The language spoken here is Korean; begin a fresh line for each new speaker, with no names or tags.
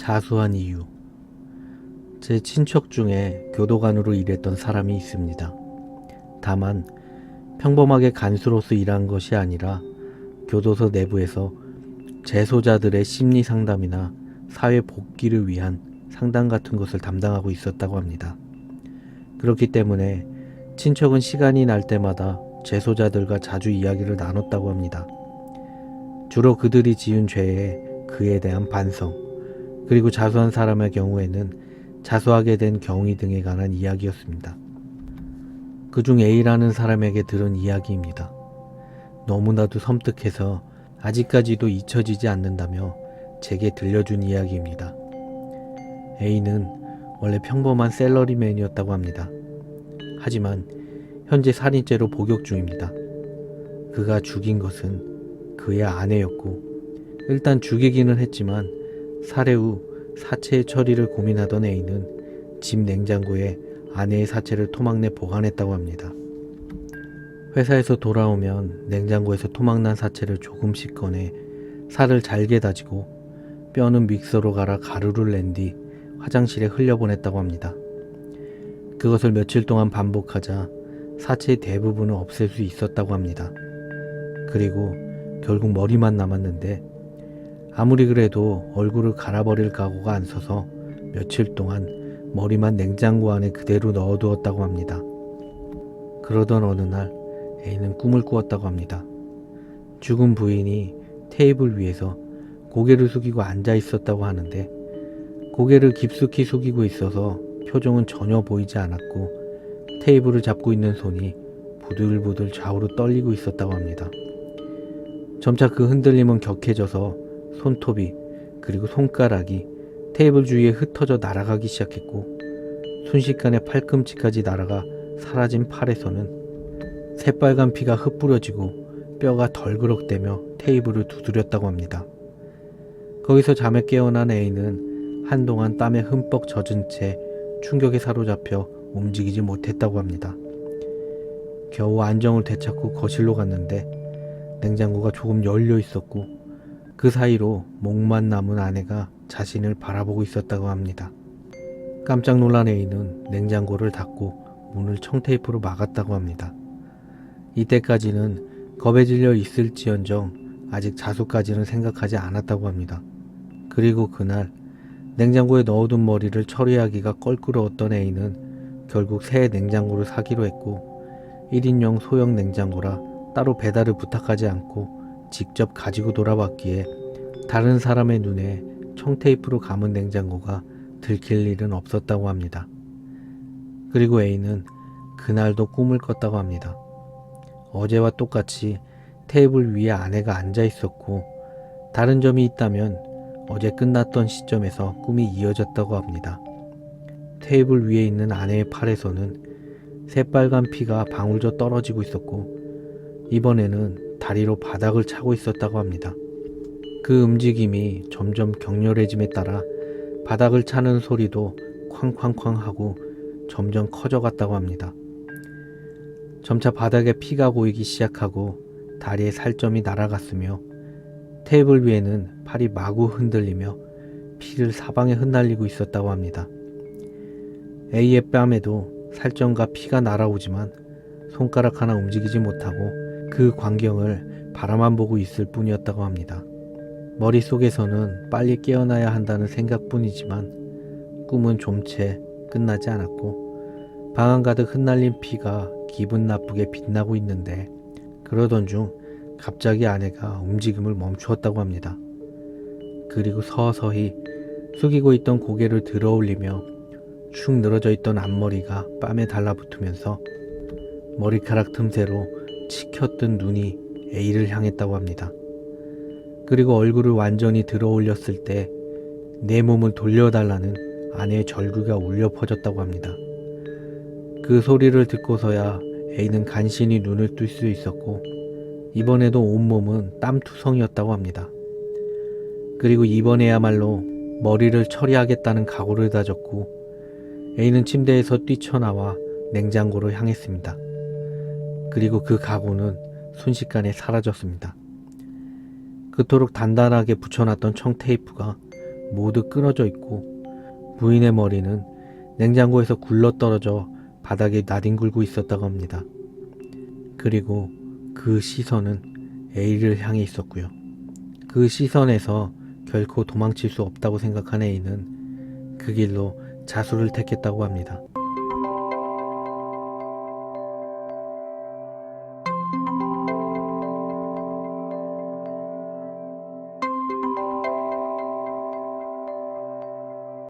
자수한 이유. 제 친척 중에 교도관으로 일했던 사람이 있습니다. 다만 평범하게 간수로서 일한 것이 아니라 교도소 내부에서 재소자들의 심리 상담이나 사회 복귀를 위한 상담 같은 것을 담당하고 있었다고 합니다. 그렇기 때문에 친척은 시간이 날 때마다 재소자들과 자주 이야기를 나눴다고 합니다. 주로 그들이 지은 죄에 그에 대한 반성, 그리고 자수한 사람의 경우에는 자수하게 된 경위 등에 관한 이야기였습니다. 그중 A라는 사람에게 들은 이야기입니다. 너무나도 섬뜩해서 아직까지도 잊혀지지 않는다며 제게 들려준 이야기입니다. A는 원래 평범한 샐러리맨이었다고 합니다. 하지만 현재 살인죄로 복역 중입니다. 그가 죽인 것은 그의 아내였고, 일단 죽이기는 했지만 살해 후 사체의 처리를 고민하던 A는 집 냉장고에 아내의 사체를 토막 내 보관했다고 합니다. 회사에서 돌아오면 냉장고에서 토막난 사체를 조금씩 꺼내 살을 잘게 다지고 뼈는 믹서로 갈아 가루를 낸 뒤 화장실에 흘려보냈다고 합니다. 그것을 며칠 동안 반복하자 사체의 대부분을 없앨 수 있었다고 합니다. 그리고 결국 머리만 남았는데 아무리 그래도 얼굴을 갈아버릴 각오가 안 서서 며칠 동안 머리만 냉장고 안에 그대로 넣어두었다고 합니다. 그러던 어느 날 A는 꿈을 꾸었다고 합니다. 죽은 부인이 테이블 위에서 고개를 숙이고 앉아 있었다고 하는데, 고개를 깊숙이 숙이고 있어서 표정은 전혀 보이지 않았고 테이블을 잡고 있는 손이 부들부들 좌우로 떨리고 있었다고 합니다. 점차 그 흔들림은 격해져서 손톱이 그리고 손가락이 테이블 주위에 흩어져 날아가기 시작했고, 순식간에 팔꿈치까지 날아가 사라진 팔에서는 새빨간 피가 흩뿌려지고 뼈가 덜그럭대며 테이블을 두드렸다고 합니다. 거기서 잠에 깨어난 A는 한동안 땀에 흠뻑 젖은 채 충격에 사로잡혀 움직이지 못했다고 합니다. 겨우 안정을 되찾고 거실로 갔는데 냉장고가 조금 열려 있었고, 그 사이로 목만 남은 아내가 자신을 바라보고 있었다고 합니다. 깜짝 놀란 A는 냉장고를 닫고 문을 청테이프로 막았다고 합니다. 이때까지는 겁에 질려 있을지언정 아직 자수까지는 생각하지 않았다고 합니다. 그리고 그날 냉장고에 넣어둔 머리를 처리하기가 껄끄러웠던 A는 결국 새 냉장고를 사기로 했고, 1인용 소형 냉장고라 따로 배달을 부탁하지 않고 직접 가지고 돌아왔기에 다른 사람의 눈에 청테이프로 감은 냉장고가 들킬 일은 없었다고 합니다. 그리고 A는 그날도 꿈을 꿨다고 합니다. 어제와 똑같이 테이블 위에 아내가 앉아 있었고, 다른 점이 있다면 어제 끝났던 시점에서 꿈이 이어졌다고 합니다. 테이블 위에 있는 아내의 팔에서는 새빨간 피가 방울져 떨어지고 있었고, 이번에는 다리로 바닥을 차고 있었다고 합니다. 그 움직임이 점점 격렬해짐에 따라 바닥을 차는 소리도 쾅쾅쾅 하고 점점 커져갔다고 합니다. 점차 바닥에 피가 고이기 시작하고 다리에 살점이 날아갔으며, 테이블 위에는 팔이 마구 흔들리며 피를 사방에 흩날리고 있었다고 합니다. A의 뺨에도 살점과 피가 날아오지만 손가락 하나 움직이지 못하고 그 광경을 바라만 보고 있을 뿐이었다고 합니다. 머릿속에서는 빨리 깨어나야 한다는 생각뿐이지만 꿈은 좀 채 끝나지 않았고, 방 안 가득 흩날린 피가 기분 나쁘게 빛나고 있는데, 그러던 중 갑자기 아내가 움직임을 멈추었다고 합니다. 그리고 서서히 숙이고 있던 고개를 들어 올리며 축 늘어져 있던 앞머리가 뺨에 달라붙으면서 머리카락 틈새로 치켜뜬 눈이 A를 향했다고 합니다. 그리고 얼굴을 완전히 들어 올렸을 때 내 몸을 돌려달라는 아내의 절규가 울려 퍼졌다고 합니다. 그 소리를 듣고서야 A는 간신히 눈을 뜰 수 있었고, 이번에도 온몸은 땀투성이었다고 합니다. 그리고 이번에야말로 머리를 처리하겠다는 각오를 다졌고, A는 침대에서 뛰쳐나와 냉장고로 향했습니다. 그리고 그 각오는 순식간에 사라졌습니다. 그토록 단단하게 붙여놨던 청테이프가 모두 끊어져 있고 부인의 머리는 냉장고에서 굴러떨어져 바닥에 나뒹굴고 있었다고 합니다. 그리고 그 시선은 A를 향해 있었고요. 그 시선에서 결코 도망칠 수 없다고 생각한 A는 그 길로 자수를 택했다고 합니다.